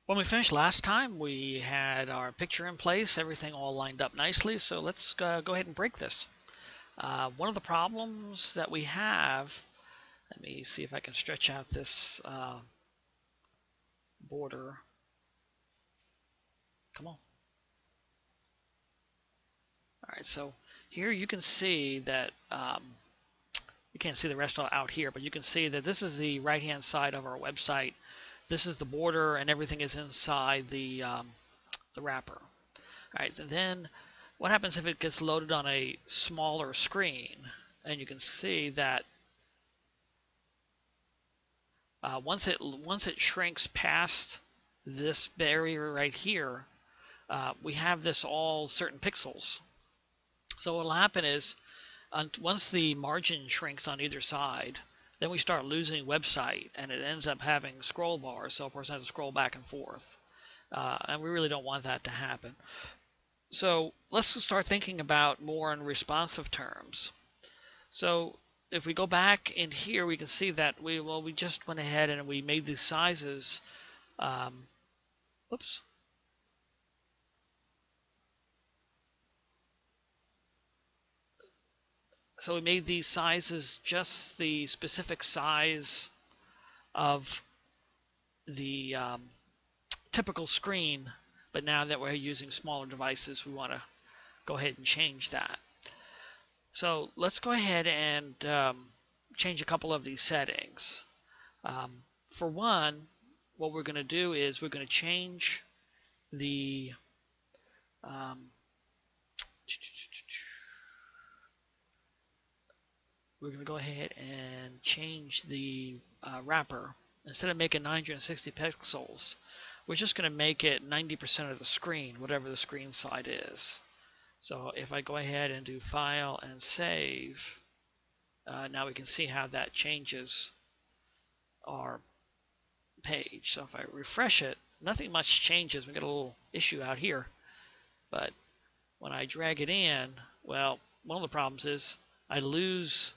When we finished last time, we had our picture in place, everything all lined up nicely, so let's go ahead and break this. One of the problems that we have, let me see if I can stretch out this border. Come on. All right, so here you can see that, you can't see the rest out here, but you can see that this is the right-hand side of our website. This is the border, and everything is inside the wrapper. All right, and then what happens if it gets loaded on a smaller screen? And you can see that once it shrinks past this barrier right here, we have this all certain pixels. So what will happen is, once the margin shrinks on either side, then we start losing website, and it ends up having scroll bars, so a person has to scroll back and forth. And we really don't want that to happen. So let's start thinking about more in responsive terms. So if we go back in here, we can see that we just went ahead and we made these sizes. Oops. So we made these sizes just the specific size of the typical screen, but now that we're using smaller devices, we want to go ahead and change that. So let's go ahead and change a couple of these settings. For one, what we're going to do is we're going to change the we're going to go ahead and change the wrapper. Instead of making 960 pixels, we're just going to make it 90% of the screen, whatever the screen side is. So if I go ahead and do File and Save, now we can see how that changes our page. So if I refresh it, nothing much changes. We get a little issue out here. But when I drag it in, well, one of the problems is I lose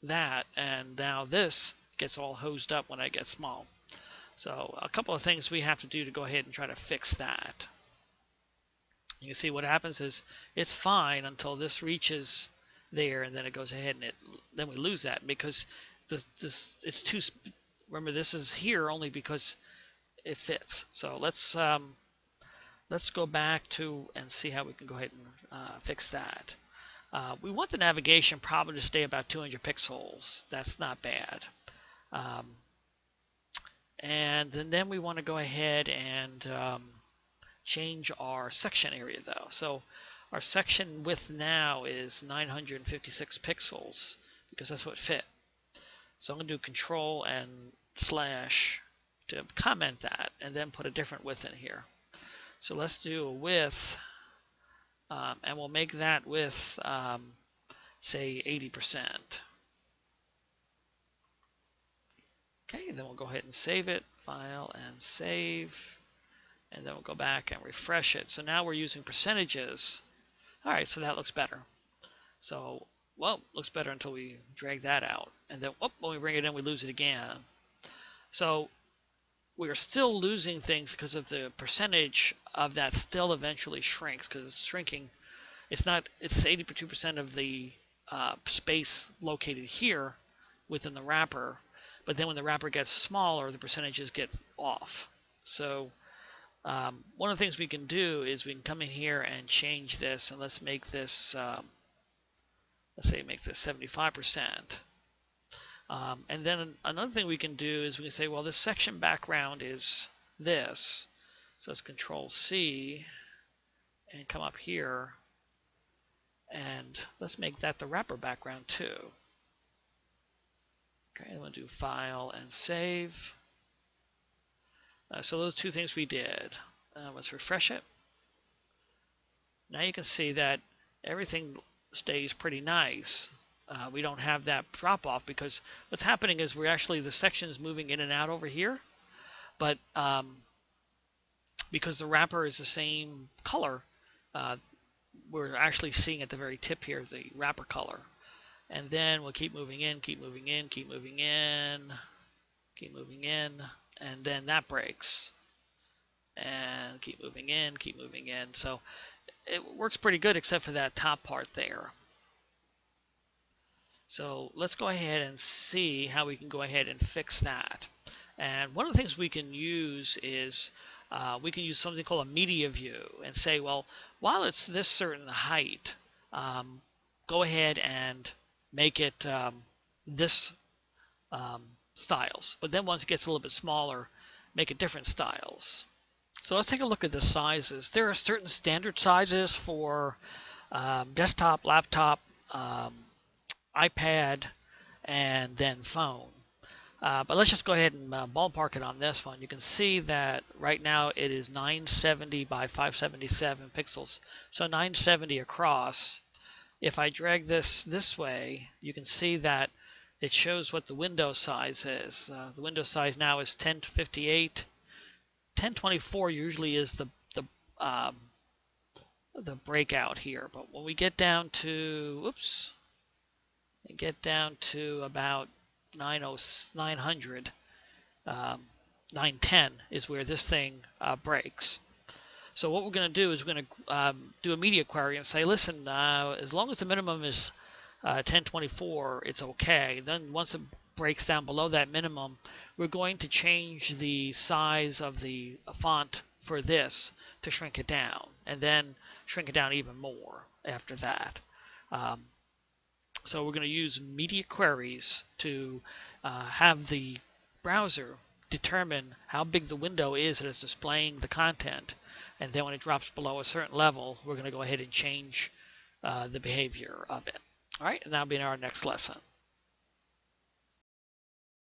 that, and now this gets all hosed up when I get small. So a couple of things we have to do to go ahead and try to fix that. You can see what happens is it's fine until this reaches there, and then it goes ahead and then we lose that because it's too. Remember, this is here only because it fits. So let's go back to and see how we can go ahead and fix that. We want the navigation probably to stay about 200 pixels. That's not bad. And then we want to go ahead and change our section area though. So our section width now is 956 pixels because that's what fit. So I'm going to do Control and slash to comment that and then put a different width in here. So let's do a width, and we'll make that width say 80%. Okay, then we'll go ahead and save it, File and Save, and then we'll go back and refresh it. So now we're using percentages. All right, so that looks better. So, well, looks better until we drag that out. And then when we bring it in, we lose it again. So we're still losing things because of the percentage of that still eventually shrinks because it's shrinking. It's 82% of the space located here within the wrapper. But then when the wrapper gets smaller, the percentages get off. So one of the things we can do is we can come in here and change this, and let's make this, let's say make this 75%. And then another thing we can do is we can say, well, this section background is this. So let's Control C and come up here, and let's make that the wrapper background too. Okay, I'm going to do File and Save. So those two things we did. Let's refresh it. Now you can see that everything stays pretty nice. We don't have that drop off because what's happening is the section is moving in and out over here, but because the wrapper is the same color, we're actually seeing at the very tip here the wrapper color. And then we'll keep moving in, keep moving in, keep moving in, keep moving in, and then that breaks. and keep moving in, keep moving in. So it works pretty good except for that top part there. So let's go ahead and see how we can go ahead and fix that. And one of the things we can use is we can use something called a media view and say, well, while it's this certain height, go ahead and make it this styles. But then once it gets a little bit smaller, make it different styles. So let's take a look at the sizes. There are certain standard sizes for desktop, laptop, iPad, and then phone. But let's just go ahead and ballpark it on this one. You can see that right now it is 970 by 577 pixels. So 970 across. If I drag this way, you can see that it shows what the window size is. The window size now is 1058. 1024 usually is the breakout here. But when we get down to, whoops, get down to about 900, 910 is where this thing breaks. So what we're going to do is we're going to do a media query and say, listen, as long as the minimum is 1024, it's okay. Then once it breaks down below that minimum, we're going to change the size of the font for this to shrink it down, and then shrink it down even more after that. So we're going to use media queries to have the browser determine how big the window is that is displaying the content. And then when it drops below a certain level, we're going to go ahead and change the behavior of it. All right, and that'll be in our next lesson.